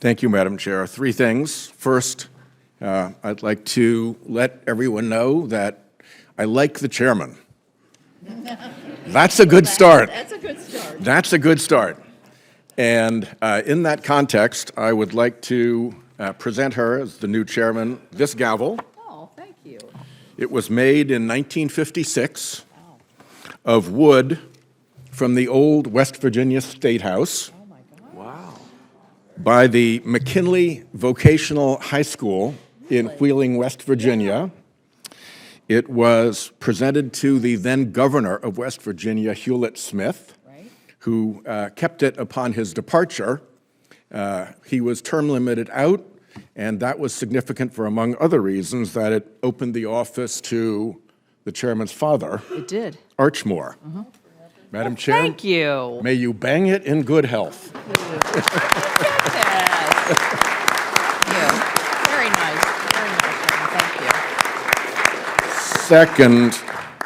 Thank you, Madam Chair. Three things. First, I'd like to let everyone know that I like the chairman. That's a good start. That's a good start. That's a good start. And in that context, I would like to present her as the new chairman this gavel. Oh, thank you. It was made in 1956 of wood from the old West Virginia State House. Oh, my God. Wow. By the McKinley Vocational High School in Wheeling, West Virginia. It was presented to the then governor of West Virginia, Hewlett Smith, who kept it upon his departure. He was term limited out, and that was significant for, among other reasons, that it opened the office to the chairman's father. It did. Archmore. Madam Chair, Thank you. may you bang it in good health. Very nice. Very nice. Thank you. Second,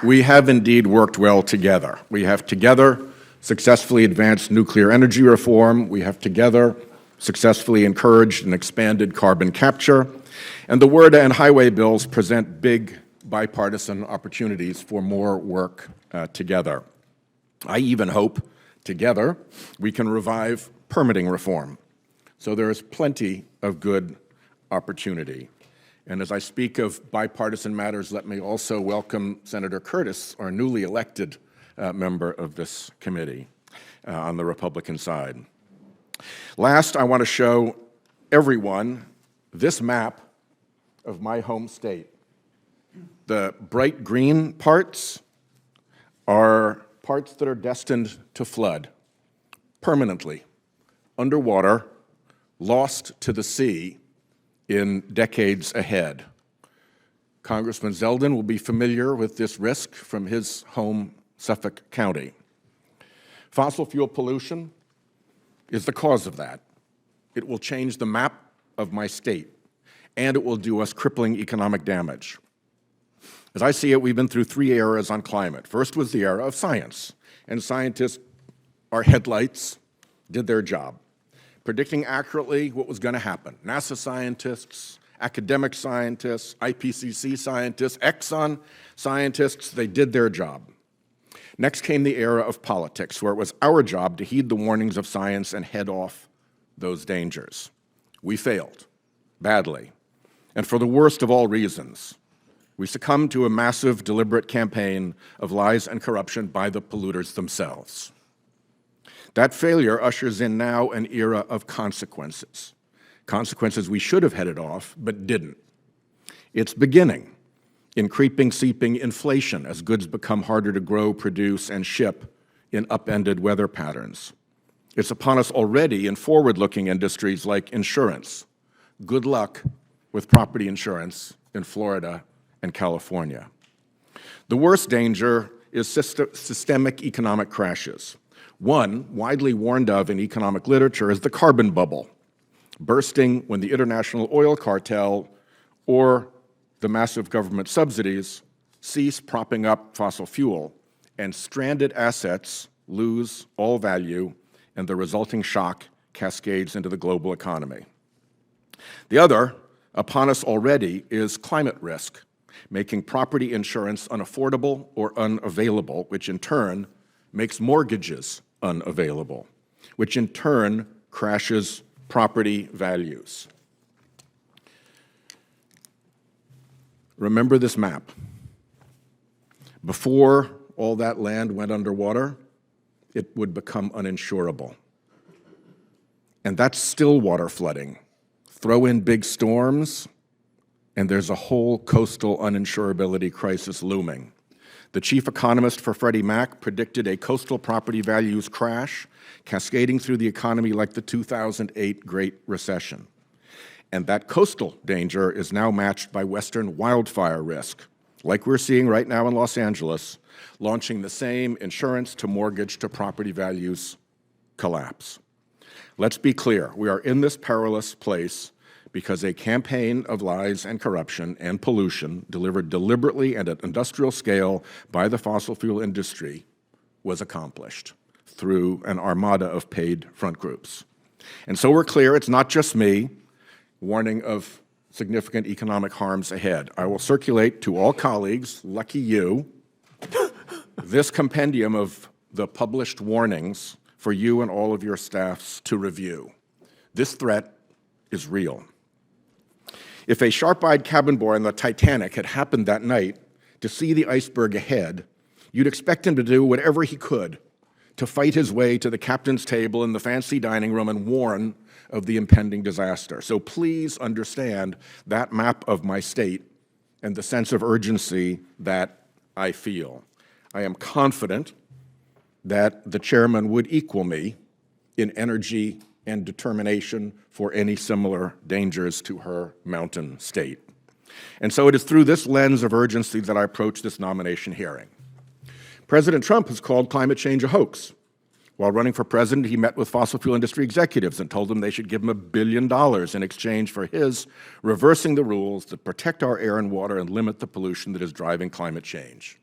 we have indeed worked well together. We have together successfully advanced nuclear energy reform. We have together successfully encouraged and expanded carbon capture. And the WRDA and highway bills present big bipartisan opportunities for more work together. I even hope, together, we can revive permitting reform. So there is plenty of good opportunity. And as I speak of bipartisan matters, let me also welcome Senator Curtis, our newly elected member of this committee on the Republican side. Last, I want to show everyone this map of my home state. The bright green parts are parts that are destined to flood permanently, underwater, lost to the sea in decades ahead. Congressman Zeldin will be familiar with this risk from his home, Suffolk County. Fossil fuel pollution is the cause of that. It will change the map of my state, and it will do us crippling economic damage. As I see it, we've been through three eras on climate. First was the era of science, and scientists, our headlights, did their job, predicting accurately what was going to happen. NASA scientists, academic scientists, IPCC scientists, Exxon scientists, they did their job. Next came the era of politics, where it was our job to heed the warnings of science and head off those dangers. We failed, badly, and for the worst of all reasons. We succumbed to a massive, deliberate campaign of lies and corruption by the polluters themselves. That failure ushers in now an era of consequences. Consequences we should have headed off, but didn't. It's beginning in creeping, seeping inflation as goods become harder to grow, produce, and ship in upended weather patterns. It's upon us already in forward-looking industries like insurance. Good luck with property insurance in Florida and California. The worst danger is systemic economic crashes. One, widely warned of in economic literature, is the carbon bubble, bursting when the international oil cartel or the massive government subsidies cease propping up fossil fuel, and stranded assets lose all value, and the resulting shock cascades into the global economy. The other, upon us already, is climate risk, making property insurance unaffordable or unavailable, which in turn makes mortgages unavailable, which in turn crashes property values. Remember this map. Before all that land went underwater, it would become uninsurable. And that's still water flooding. Throw in big storms, and there's a whole coastal uninsurability crisis looming. The chief economist for Freddie Mac predicted a coastal property values crash cascading through the economy like the 2008 Great Recession. And that coastal danger is now matched by Western wildfire risk, like we're seeing right now in Los Angeles, launching the same insurance to mortgage to property values collapse. Let's be clear, we are in this perilous place because a campaign of lies and corruption and pollution delivered deliberately and at industrial scale by the fossil fuel industry was accomplished through an armada of paid front groups. And so we're clear, it's not just me warning of significant economic harms ahead. I will circulate to all colleagues, lucky you, this compendium of the published warnings for you and all of your staffs to review. This threat is real. If a sharp-eyed cabin boy on the Titanic had happened that night to see the iceberg ahead, you'd expect him to do whatever he could to fight his way to the captain's table in the fancy dining room and warn of the impending disaster. So please understand that map of my state and the sense of urgency that I feel. I am confident that the chairman would equal me in energy and determination for any similar dangers to her mountain state. And so it is through this lens of urgency that I approach this nomination hearing. President Trump has called climate change a hoax. While running for president, he met with fossil fuel industry executives and told them they should give him $1 billion in exchange for his reversing the rules that protect our air and water and limit the pollution that is driving climate change.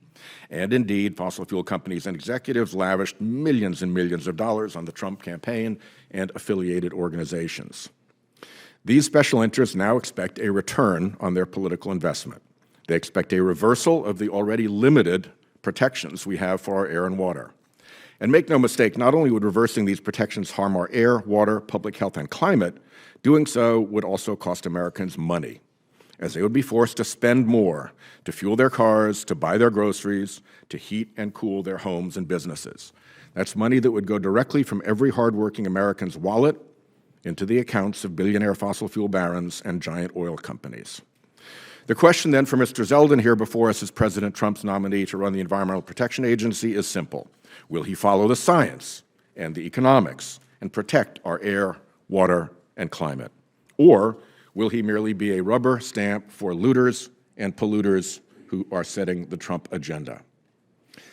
And indeed, fossil fuel companies and executives lavished millions and millions of dollars on the Trump campaign and affiliated organizations. These special interests now expect a return on their political investment. They expect a reversal of the already limited protections we have for our air and water. And make no mistake, not only would reversing these protections harm our air, water, public health, and climate, doing so would also cost Americans money, as they would be forced to spend more to fuel their cars, to buy their groceries, to heat and cool their homes and businesses. That's money that would go directly from every hardworking American's wallet into the accounts of billionaire fossil fuel barons and giant oil companies. The question then for Mr. Zeldin here before us as President Trump's nominee to run the Environmental Protection Agency is simple. Will he follow the science and the economics and protect our air, water, and climate? Or will he merely be a rubber stamp for looters and polluters who are setting the Trump agenda?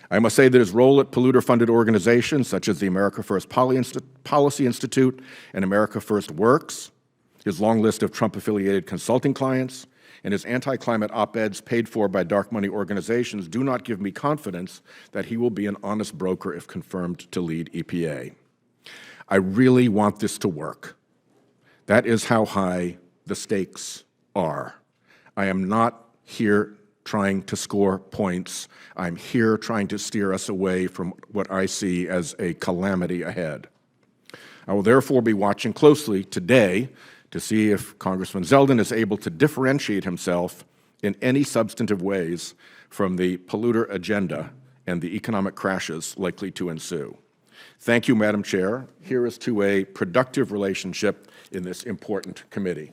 I must say that his role at polluter-funded organizations such as the America First Policy Institute and America First Works, his long list of Trump-affiliated consulting clients, and his anti-climate op-eds paid for by dark money organizations do not give me confidence that he will be an honest broker if confirmed to lead EPA. I really want this to work. That is how high the stakes are. I am not here trying to score points. I'm here trying to steer us away from what I see as a calamity ahead. I will therefore be watching closely today to see if Congressman Zeldin is able to differentiate himself in any substantive ways from the polluter agenda and the economic crashes likely to ensue. Thank you, Madam Chair. Here is to a productive relationship in this important committee.